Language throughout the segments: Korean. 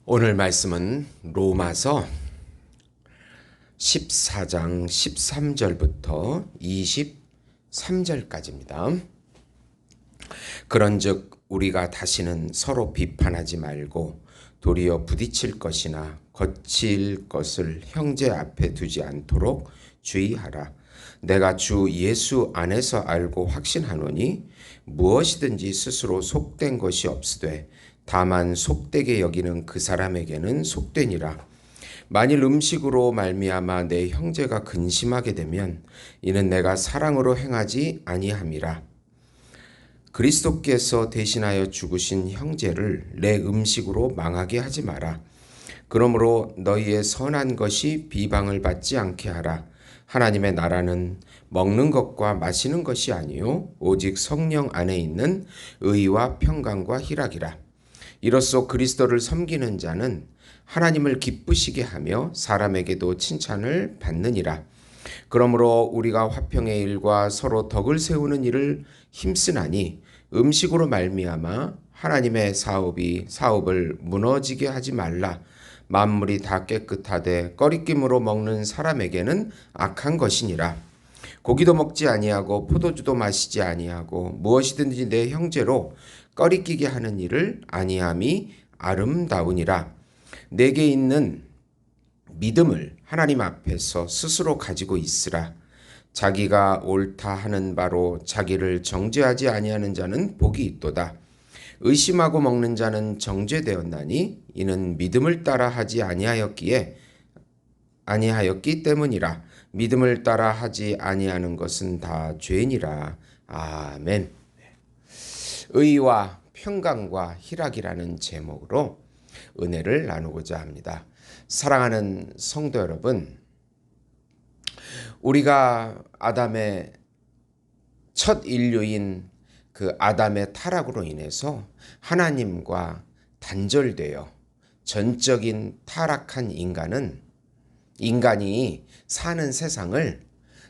오늘 말씀은 로마서 14장 13절부터 23절까지입니다. 그런즉 우리가 다시는 서로 비판하지 말고 도리어 부딪힐 것이나 거칠 것을 형제 앞에 두지 않도록 주의하라. 내가 주 예수 안에서 알고 확신하노니 무엇이든지 스스로 속된 것이 없으되 다만 속되게 여기는 그 사람에게는 속되니라. 만일 음식으로 말미암아 내 형제가 근심하게 되면 이는 내가 사랑으로 행하지 아니함이라. 그리스도께서 대신하여 죽으신 형제를 내 음식으로 망하게 하지 마라. 그러므로 너희의 선한 것이 비방을 받지 않게 하라. 하나님의 나라는 먹는 것과 마시는 것이 아니요 오직 성령 안에 있는 의와 평강과 희락이라. 이로써 그리스도를 섬기는 자는 하나님을 기쁘시게 하며 사람에게도 칭찬을 받느니라. 그러므로 우리가 화평의 일과 서로 덕을 세우는 일을 힘쓰나니 음식으로 말미암아 하나님의 사업을 무너지게 하지 말라. 만물이 다 깨끗하되 꺼리낌으로 먹는 사람에게는 악한 것이니라. 고기도 먹지 아니하고 포도주도 마시지 아니하고 무엇이든지 내 형제로 꺼리끼게 하는 일을 아니함이 아름다우니라. 내게 있는 믿음을 하나님 앞에서 스스로 가지고 있으라. 자기가 옳다 하는 바로 자기를 정죄하지 아니하는 자는 복이 있도다. 의심하고 먹는 자는 정죄되었나니 이는 믿음을 따라 하지 아니하였기 때문이라. 믿음을 따라 하지 아니하는 것은 다 죄니라. 아멘. 의와 평강과 희락이라는 제목으로 은혜를 나누고자 합니다. 사랑하는 성도 여러분, 우리가 아담의 첫 인류인 그 아담의 타락으로 인해서 하나님과 단절되어 전적인 타락한 인간이 사는 세상을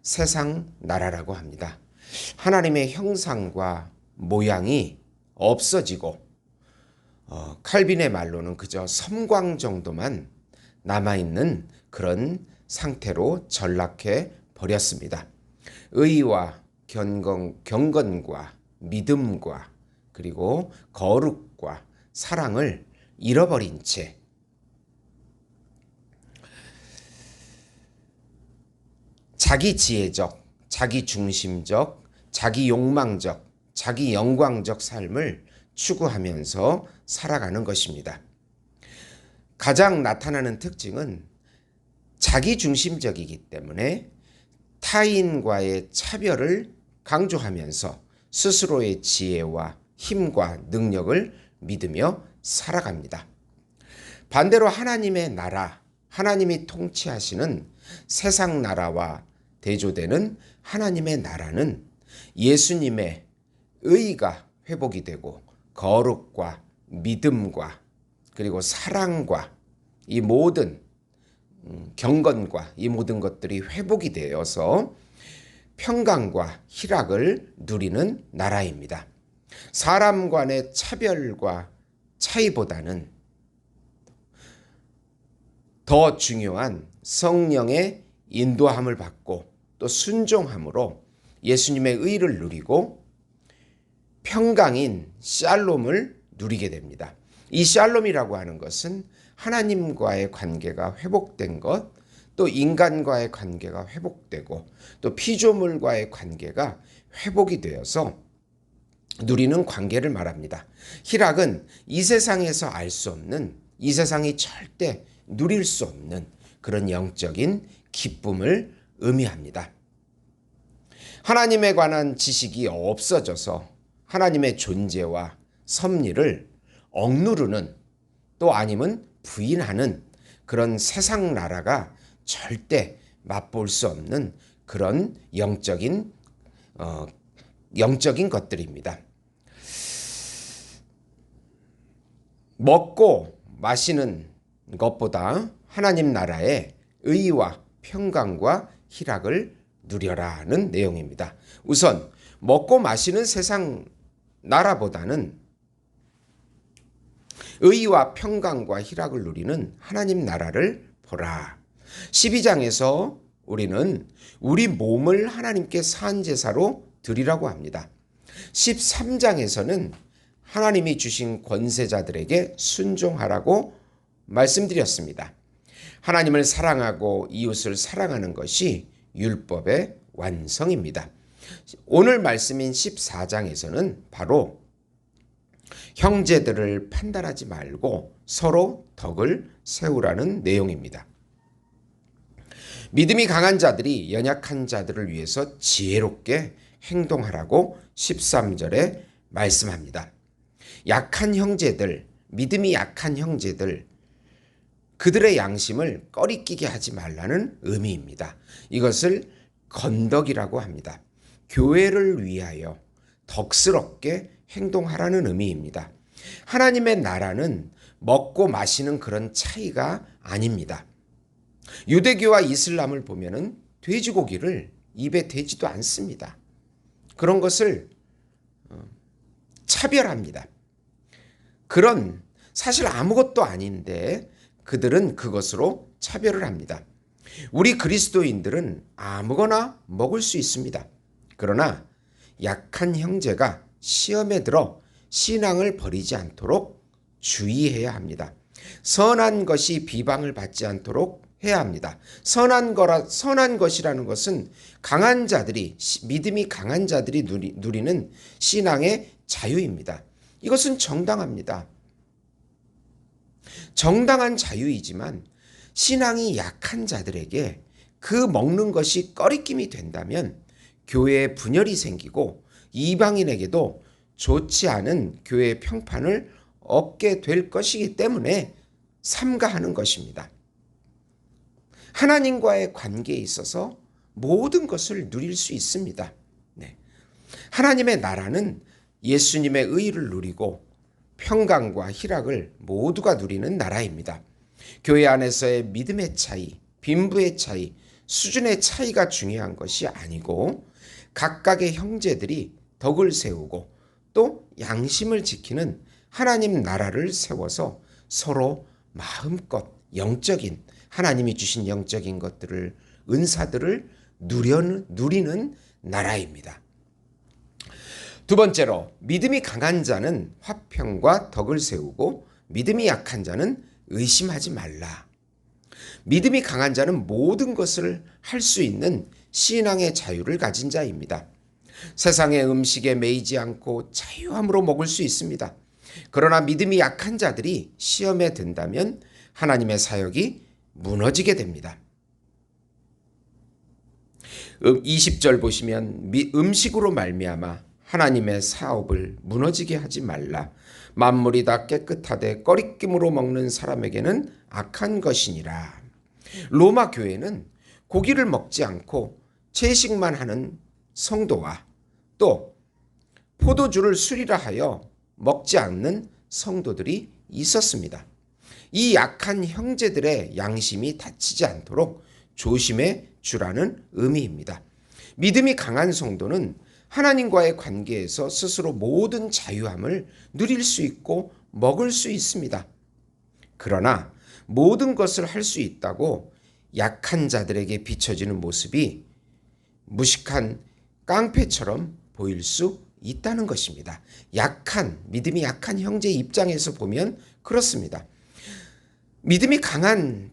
세상 나라라고 합니다. 하나님의 형상과 모양이 없어지고 칼빈의 말로는 그저 섬광 정도만 남아있는 그런 상태로 전락해 버렸습니다. 의와 경건과 믿음과 그리고 거룩과 사랑을 잃어버린 채 자기 지혜적, 자기 중심적, 자기 욕망적, 자기 영광적 삶을 추구하면서 살아가는 것입니다. 가장 나타나는 특징은 자기 중심적이기 때문에 타인과의 차별을 강조하면서 스스로의 지혜와 힘과 능력을 믿으며 살아갑니다. 반대로 하나님의 나라, 하나님이 통치하시는 세상 나라와 대조되는 하나님의 나라는 예수님의 의가 회복이 되고 거룩과 믿음과 그리고 사랑과 이 모든 경건과 이 모든 것들이 회복이 되어서 평강과 희락을 누리는 나라입니다. 사람 간의 차별과 차이보다는 더 중요한 성령의 인도함을 받고 또 순종함으로 예수님의 의를 누리고 평강인 샬롬을 누리게 됩니다. 이 샬롬이라고 하는 것은 하나님과의 관계가 회복된 것, 또 인간과의 관계가 회복되고 또 피조물과의 관계가 회복이 되어서 누리는 관계를 말합니다. 희락은 이 세상에서 알 수 없는, 이 세상이 절대 누릴 수 없는 그런 영적인 기쁨을 의미합니다. 하나님에 관한 지식이 없어져서 하나님의 존재와 섭리를 억누르는 또 아니면 부인하는 그런 세상 나라가 절대 맛볼 수 없는 그런 영적인 것들입니다. 먹고 마시는 것보다 하나님 나라의 의와 평강과 희락을 누려라는 내용입니다. 우선 먹고 마시는 세상 나라보다는 의와 평강과 희락을 누리는 하나님 나라를 보라. 12장에서 우리는 우리 몸을 하나님께 산제사로 드리라고 합니다. 13장에서는 하나님이 주신 권세자들에게 순종하라고 말씀드렸습니다. 하나님을 사랑하고 이웃을 사랑하는 것이 율법의 완성입니다. 오늘 말씀인 14장에서는 바로 형제들을 판단하지 말고 서로 덕을 세우라는 내용입니다. 믿음이 강한 자들이 연약한 자들을 위해서 지혜롭게 행동하라고 13절에 말씀합니다. 약한 형제들, 믿음이 약한 형제들, 그들의 양심을 꺼리끼게 하지 말라는 의미입니다. 이것을 건덕이라고 합니다. 교회를 위하여 덕스럽게 행동하라는 의미입니다. 하나님의 나라는 먹고 마시는 그런 차이가 아닙니다. 유대교와 이슬람을 보면은 돼지고기를 입에 대지도 않습니다. 그런 것을 차별합니다. 그런 사실 아무것도 아닌데 그들은 그것으로 차별을 합니다. 우리 그리스도인들은 아무거나 먹을 수 있습니다. 그러나 약한 형제가 시험에 들어 신앙을 버리지 않도록 주의해야 합니다. 선한 것이 비방을 받지 않도록 해야 합니다. 선한 것이라는 것은 강한 자들이, 믿음이 강한 자들이 누리는 신앙의 자유입니다. 이것은 정당합니다. 정당한 자유이지만 신앙이 약한 자들에게 그 먹는 것이 꺼리낌이 된다면 교회에 분열이 생기고 이방인에게도 좋지 않은 교회의 평판을 얻게 될 것이기 때문에 삼가하는 것입니다. 하나님과의 관계에 있어서 모든 것을 누릴 수 있습니다. 네. 하나님의 나라는 예수님의 의를 누리고 평강과 희락을 모두가 누리는 나라입니다. 교회 안에서의 믿음의 차이, 빈부의 차이, 수준의 차이가 중요한 것이 아니고 각각의 형제들이 덕을 세우고 또 양심을 지키는 하나님 나라를 세워서 서로 마음껏 영적인 하나님이 주신 영적인 것들을 은사들을 누리는 나라입니다. 두 번째로 믿음이 강한 자는 화평과 덕을 세우고 믿음이 약한 자는 의심하지 말라. 믿음이 강한 자는 모든 것을 할 수 있는 신앙의 자유를 가진 자입니다. 세상의 음식에 매이지 않고 자유함으로 먹을 수 있습니다. 그러나 믿음이 약한 자들이 시험에 든다면 하나님의 사역이 무너지게 됩니다. 20절 보시면 음식으로 말미암아 하나님의 사업을 무너지게 하지 말라. 만물이 다 깨끗하되 꺼리낌으로 먹는 사람에게는 악한 것이니라. 로마 교회는 고기를 먹지 않고 채식만 하는 성도와 또 포도주를 술이라 하여 먹지 않는 성도들이 있었습니다. 이 약한 형제들의 양심이 다치지 않도록 조심해 주라는 의미입니다. 믿음이 강한 성도는 하나님과의 관계에서 스스로 모든 자유함을 누릴 수 있고 먹을 수 있습니다. 그러나 모든 것을 할 수 있다고 약한 자들에게 비춰지는 모습이 무식한 깡패처럼 보일 수 있다는 것입니다. 믿음이 약한 형제 입장에서 보면 그렇습니다. 믿음이 강한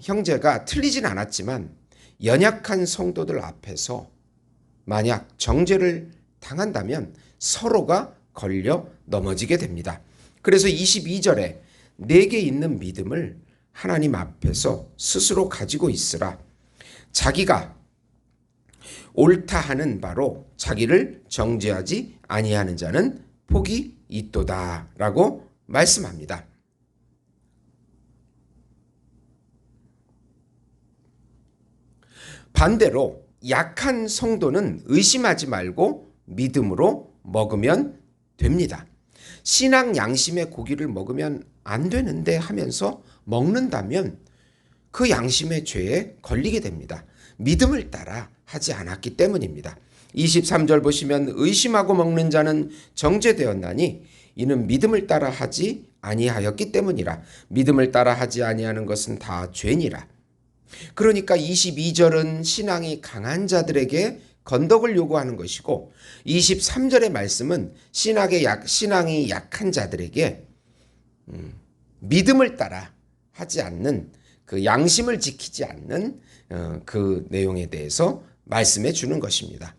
형제가 틀리진 않았지만 연약한 성도들 앞에서 만약 정죄를 당한다면 서로가 걸려 넘어지게 됩니다. 그래서 22절에 내게 있는 믿음을 하나님 앞에서 스스로 가지고 있으라. 자기가 옳다 하는 바로 자기를 정죄하지 아니하는 자는 복이 있도다 라고 말씀합니다. 반대로 약한 성도는 의심하지 말고 믿음으로 먹으면 됩니다. 신앙 양심의 고기를 먹으면 안 되는데 하면서 먹는다면 그 양심의 죄에 걸리게 됩니다. 믿음을 따라 하지 않았기 때문입니다. 23절 보시면 의심하고 먹는 자는 정죄되었나니 이는 믿음을 따라 하지 아니하였기 때문이라. 믿음을 따라 하지 아니하는 것은 다 죄니라. 그러니까 22절은 신앙이 강한 자들에게 건덕을 요구하는 것이고 23절의 말씀은 신앙이 약한 자들에게 믿음을 따라 하지 않는 그 양심을 지키지 않는 그 내용에 대해서 말씀해 주는 것입니다.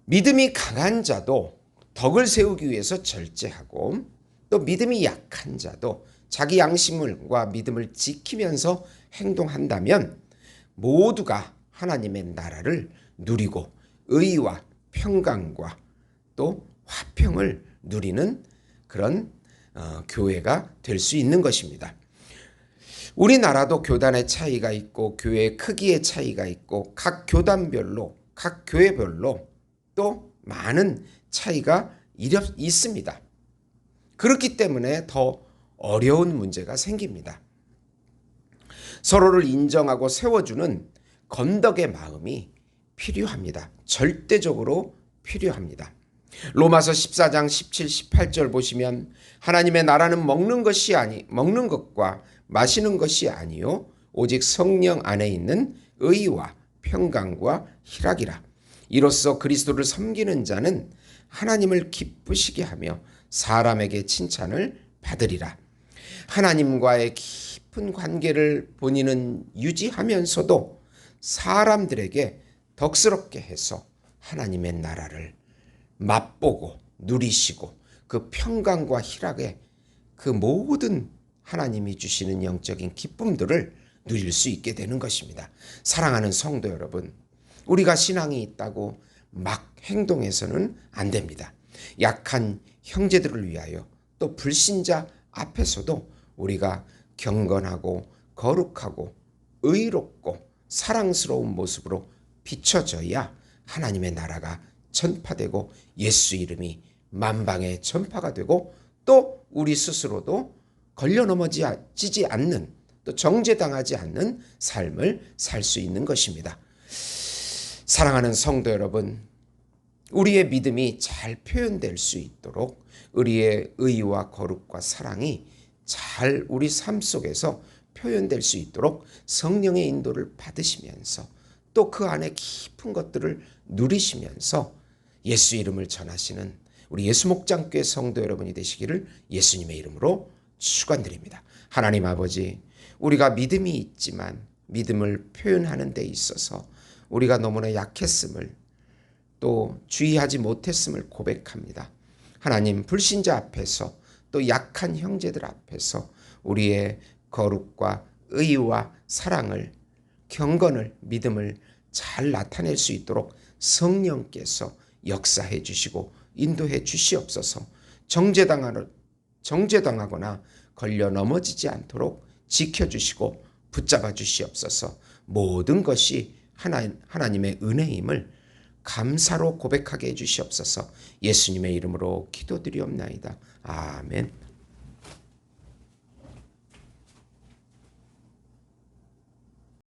믿음이 강한 자도 덕을 세우기 위해서 절제하고 또 믿음이 약한 자도 자기 양심과 믿음을 지키면서 행동한다면 모두가 하나님의 나라를 누리고 의와 평강과 또 화평을 누리는 그런 교회가 될 수 있는 것입니다. 우리나라도 교단의 차이가 있고 교회의 크기의 차이가 있고 각 교단별로 각 교회별로 또 많은 차이가 있습니다. 그렇기 때문에 더 어려운 문제가 생깁니다. 서로를 인정하고 세워주는 건덕의 마음이 필요합니다. 절대적으로 필요합니다. 로마서 14장 17, 18절 보시면 하나님의 나라는 먹는 것과 마시는 것이 아니요 오직 성령 안에 있는 의와 평강과 희락이라. 이로써 그리스도를 섬기는 자는 하나님을 기쁘시게 하며 사람에게 칭찬을 받으리라. 하나님과의 깊은 관계를 본인은 유지하면서도 사람들에게 덕스럽게 해서 하나님의 나라를 맛보고 누리시고 그 평강과 희락의 그 모든 하나님이 주시는 영적인 기쁨들을 누릴 수 있게 되는 것입니다. 사랑하는 성도 여러분, 우리가 신앙이 있다고 막 행동해서는 안 됩니다. 약한 형제들을 위하여 또 불신자 앞에서도 우리가 경건하고 거룩하고 의롭고 사랑스러운 모습으로 비춰져야 하나님의 나라가 전파되고 예수 이름이 만방에 전파가 되고 또 우리 스스로도 걸려 넘어지지 않는 또 정죄당하지 않는 삶을 살 수 있는 것입니다. 사랑하는 성도 여러분, 우리의 믿음이 잘 표현될 수 있도록 우리의 의와 거룩과 사랑이 잘 우리 삶 속에서 표현될 수 있도록 성령의 인도를 받으시면서 또 그 안에 깊은 것들을 누리시면서 예수 이름을 전하시는 우리 예수목장교회 성도 여러분이 되시기를 예수님의 이름으로 축원드립니다. 하나님 아버지, 우리가 믿음이 있지만 믿음을 표현하는 데 있어서 우리가 너무나 약했음을 또 주의하지 못했음을 고백합니다. 하나님, 불신자 앞에서 또 약한 형제들 앞에서 우리의 거룩과 의와 사랑을, 경건을, 믿음을 잘 나타낼 수 있도록 성령께서 역사해 주시고 인도해 주시옵소서. 정죄당하거나 걸려 넘어지지 않도록 지켜주시고 붙잡아 주시옵소서. 모든 것이 하나님의 은혜임을 감사로 고백하게 해 주시옵소서. 예수님의 이름으로 기도드리옵나이다. 아멘.